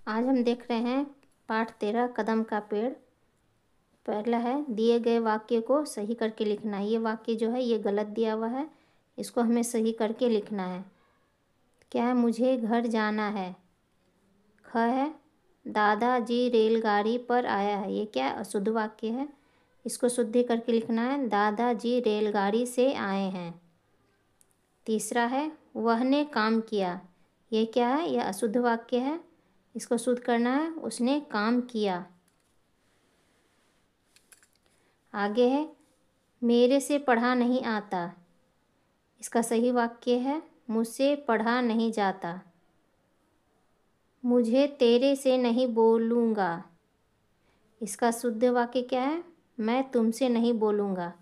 आज हम देख रहे हैं पाठ 13 कदम का पेड़। पहला है दिए गए वाक्य को सही करके लिखना है। ये वाक्य जो है ये गलत दिया हुआ है, इसको हमें सही करके लिखना है। क्या है? मुझे घर जाना है। ख है दादाजी रेलगाड़ी पर आया है। ये क्या अशुद्ध वाक्य है, इसको शुद्धि करके लिखना है। दादाजी रेलगाड़ी से आए हैं। तीसरा है वह ने काम किया। ये क्या है? यह अशुद्ध वाक्य है, इसको शुद्ध करना है। उसने काम किया। आगे है मेरे से पढ़ा नहीं आता। इसका सही वाक्य है मुझसे पढ़ा नहीं जाता। मुझे तेरे से नहीं बोलूँगा। इसका शुद्ध वाक्य क्या है? मैं तुमसे नहीं बोलूँगा।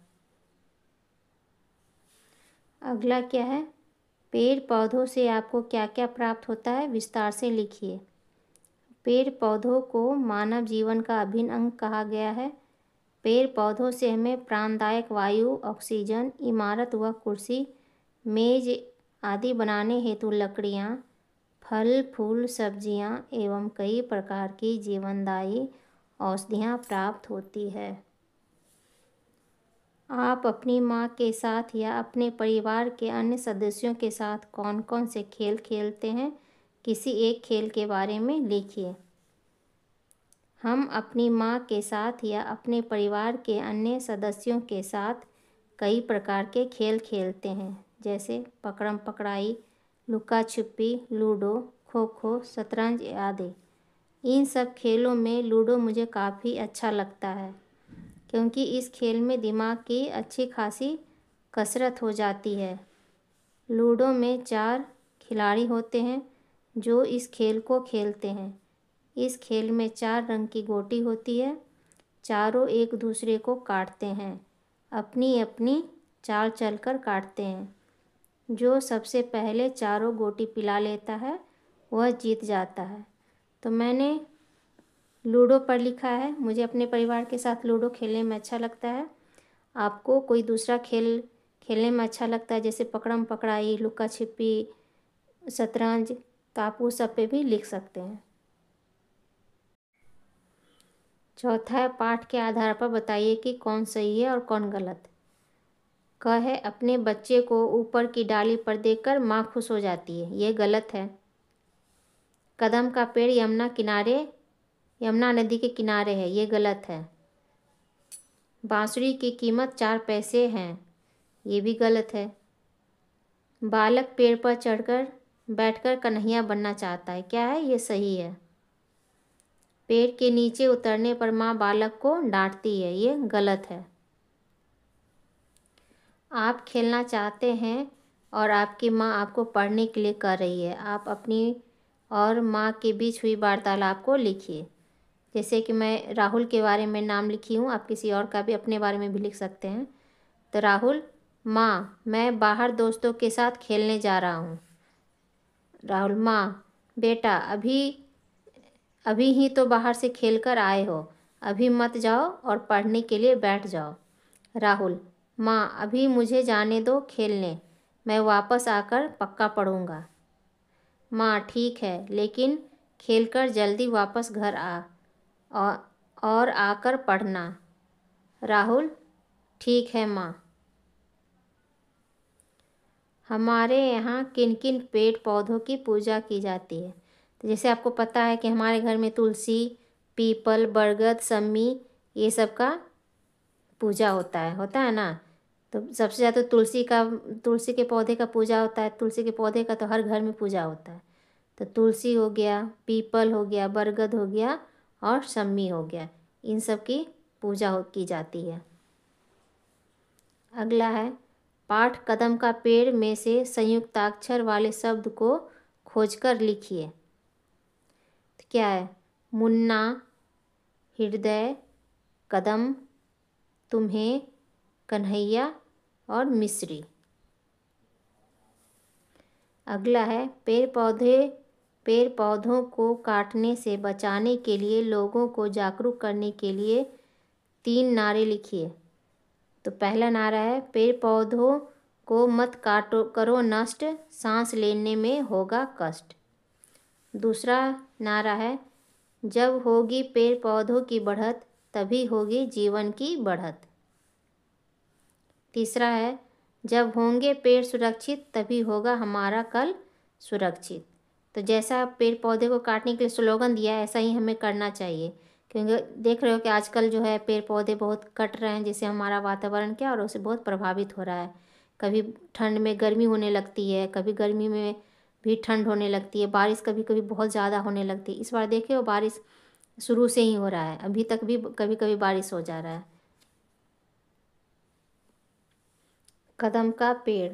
अगला क्या है? पेड़ पौधों से आपको क्या क्या प्राप्त होता है, विस्तार से लिखिए। पेड़ पौधों को मानव जीवन का अभिन्न अंग कहा गया है। पेड़ पौधों से हमें प्राणदायक वायु, ऑक्सीजन, इमारत व कुर्सी, मेज आदि बनाने हेतु लकड़ियाँ, फल फूल, सब्जियाँ एवं कई प्रकार की जीवनदायी औषधियाँ प्राप्त होती है। आप अपनी माँ के साथ या अपने परिवार के अन्य सदस्यों के साथ कौन कौन से खेल खेलते हैं, किसी एक खेल के बारे में लिखिए। हम अपनी माँ के साथ या अपने परिवार के अन्य सदस्यों के साथ कई प्रकार के खेल खेलते हैं, जैसे पकड़म पकड़ाई, लुका छिपी, लूडो, खो खो, शतरंज आदि। इन सब खेलों में लूडो मुझे काफ़ी अच्छा लगता है, क्योंकि इस खेल में दिमाग की अच्छी खासी कसरत हो जाती है। लूडो में 4 खिलाड़ी होते हैं जो इस खेल को खेलते हैं। इस खेल में 4 रंग की गोटी होती है। चारों एक दूसरे को काटते हैं, अपनी अपनी चाल चलकर काटते हैं। जो सबसे पहले चारों गोटी पिला लेता है वह जीत जाता है। तो मैंने लूडो पर लिखा है। मुझे अपने परिवार के साथ लूडो खेलने में अच्छा लगता है। आपको कोई दूसरा खेल खेलने में अच्छा लगता है, जैसे पकड़म पकड़ाई, लुका छिपी, शतरंज, तो आप उस सब पे भी लिख सकते हैं। चौथा है पाठ के आधार पर बताइए कि कौन सही है और कौन गलत। क है अपने बच्चे को ऊपर की डाली पर देखकर माँ खुश हो जाती है। ये गलत है। कदम का पेड़ यमुना नदी के किनारे है। ये गलत है। बांसुरी की कीमत 4 पैसे हैं। ये भी गलत है। बालक पेड़ पर चढ़कर बैठकर कन्हैया बनना चाहता है। क्या है? ये सही है। पेड़ के नीचे उतरने पर माँ बालक को डांटती है। ये गलत है। आप खेलना चाहते हैं और आपकी माँ आपको पढ़ने के लिए कह रही है। आप अपनी और माँ के बीच हुई वार्तालाप को लिखिए। जैसे कि मैं राहुल के बारे में नाम लिखी हूँ, आप किसी और का भी अपने बारे में भी लिख सकते हैं। तो राहुल, माँ मैं बाहर दोस्तों के साथ खेलने जा रहा हूँ। राहुल, माँ बेटा अभी ही तो बाहर से खेल कर आए हो, अभी मत जाओ और पढ़ने के लिए बैठ जाओ। राहुल, माँ अभी मुझे जाने दो खेलने, मैं वापस आकर पक्का पढ़ूँगा। माँ ठीक है, लेकिन खेलकर जल्दी वापस घर आ और आकर पढ़ना। राहुल, ठीक है माँ। हमारे यहाँ किन किन पेड़ पौधों की पूजा की जाती है? तो जैसे आपको पता है कि हमारे घर में तुलसी, पीपल, बरगद, शमी, ये सब का पूजा होता है ना। तो सबसे ज़्यादा तुलसी के पौधे का पूजा होता है। तुलसी के पौधे का तो हर घर में पूजा होता है। तो तुलसी हो गया, पीपल हो गया, बरगद हो गया और शमी हो गया। इन सब की पूजा की जाती है। अगला है पाठ कदम का पेड़ में से संयुक्ताक्षर वाले शब्द को खोजकर लिखिए। तो क्या है? मुन्ना, हृदय, कदम, तुम्हें, कन्हैया और मिश्री। अगला है पेड़ पौधों को काटने से बचाने के लिए लोगों को जागरूक करने के लिए 3 नारे लिखिए। तो पहला नारा है पेड़ पौधों को मत करो नष्ट, सांस लेने में होगा कष्ट। दूसरा नारा है जब होगी पेड़ पौधों की बढ़त तभी होगी जीवन की बढ़त। तीसरा है, जब होंगे पेड़ सुरक्षित तभी होगा हमारा कल सुरक्षित। तो जैसा पेड़ पौधे को काटने के लिए स्लोगन दिया है, ऐसा ही हमें करना चाहिए, क्योंकि देख रहे हो कि आजकल जो है पेड़ पौधे बहुत कट रहे हैं, जिससे हमारा वातावरण क्या और उससे बहुत प्रभावित हो रहा है। कभी ठंड में गर्मी होने लगती है, कभी गर्मी में भी ठंड होने लगती है, बारिश कभी कभी बहुत ज़्यादा होने लगती है। इस बार देखे हो बारिश शुरू से ही हो रहा है, अभी तक भी कभी कभी बारिश हो जा रहा है। कदम का पेड़,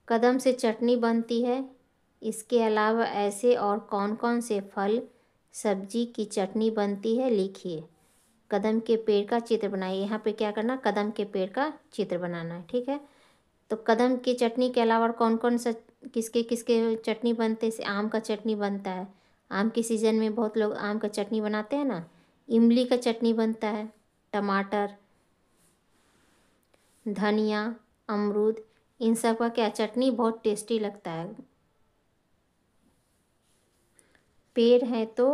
कदम से चटनी बनती है। इसके अलावा ऐसे और कौन कौन से फल सब्जी की चटनी बनती है, लिखिए। कदम के पेड़ का चित्र बनाइए। यहाँ पे क्या करना, कदम के पेड़ का चित्र बनाना है, ठीक है। तो कदम की चटनी के अलावा और कौन कौन सा किसके किसके चटनी बनते हैं, जैसे आम का चटनी बनता है, आम के सीज़न में बहुत लोग आम का चटनी बनाते हैं ना। इमली का चटनी बनता है, टमाटर, धनिया, अमरूद, इन सब का क्या चटनी बहुत टेस्टी लगता है। पेड़ है तो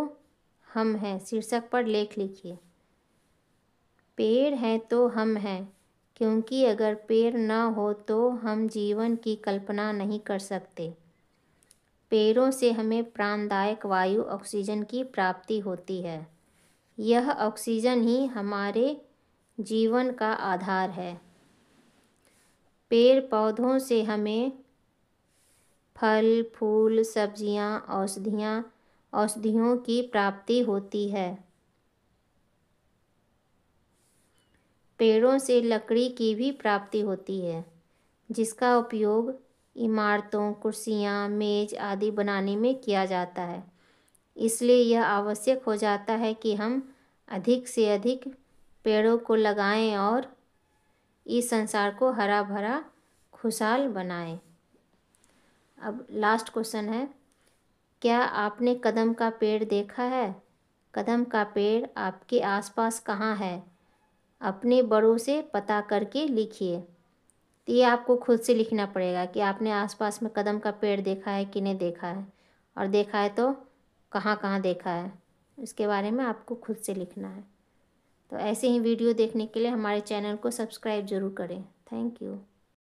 हम हैं शीर्षक पर लेख लिखिए। पेड़ है तो हम हैं, क्योंकि अगर पेड़ न हो तो हम जीवन की कल्पना नहीं कर सकते। पेड़ों से हमें प्राणदायक वायु ऑक्सीजन की प्राप्ति होती है। यह ऑक्सीजन ही हमारे जीवन का आधार है। पेड़ पौधों से हमें फल फूल सब्जियां औषधियों की प्राप्ति होती है। पेड़ों से लकड़ी की भी प्राप्ति होती है, जिसका उपयोग इमारतों, कुर्सियां, मेज आदि बनाने में किया जाता है। इसलिए यह आवश्यक हो जाता है कि हम अधिक से अधिक पेड़ों को लगाएं और इस संसार को हरा भरा खुशहाल बनाएं। अब लास्ट क्वेश्चन है, क्या आपने कदम का पेड़ देखा है? कदम का पेड़ आपके आसपास कहाँ है? अपने बड़ों से पता करके लिखिए। तो ये आपको खुद से लिखना पड़ेगा कि आपने आसपास में कदम का पेड़ देखा है कि नहीं देखा है, और देखा है तो कहाँ कहाँ देखा है, इसके बारे में आपको खुद से लिखना है। तो ऐसे ही वीडियो देखने के लिए हमारे चैनल को सब्सक्राइब ज़रूर करें। Thank you.